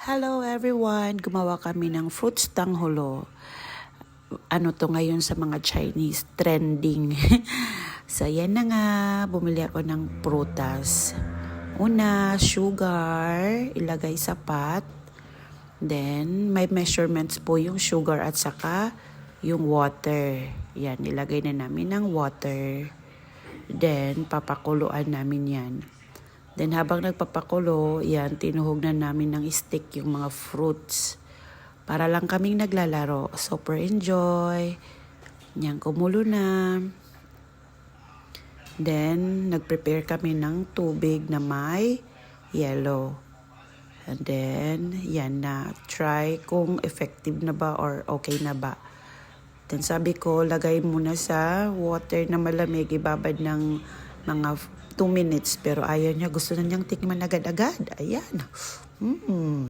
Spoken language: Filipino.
Hello everyone! Gumawa kami ng fruits tanghulo. Ano to ngayon sa mga Chinese? Trending. So yan na nga, bumili ako ng prutas. Una, sugar, ilagay sa pot. Then, may measurements po yung sugar at saka yung water. Yan, ilagay na namin ng water. Then, papakuluan namin yan. Then habang nagpapakulo, yan, tinuhog na namin ng stick yung mga fruits. Para lang kaming naglalaro. Super enjoy. Yan, kumulo na. Then, nagprepare kami ng tubig na may yellow. And then, yan na. Try kung effective na ba or okay na ba. Then sabi ko, lagay muna sa water na malamig. Ibabad ng mga 2 minutes, pero ayaw niya. Gusto na niyang tikman agad-agad. Ayan.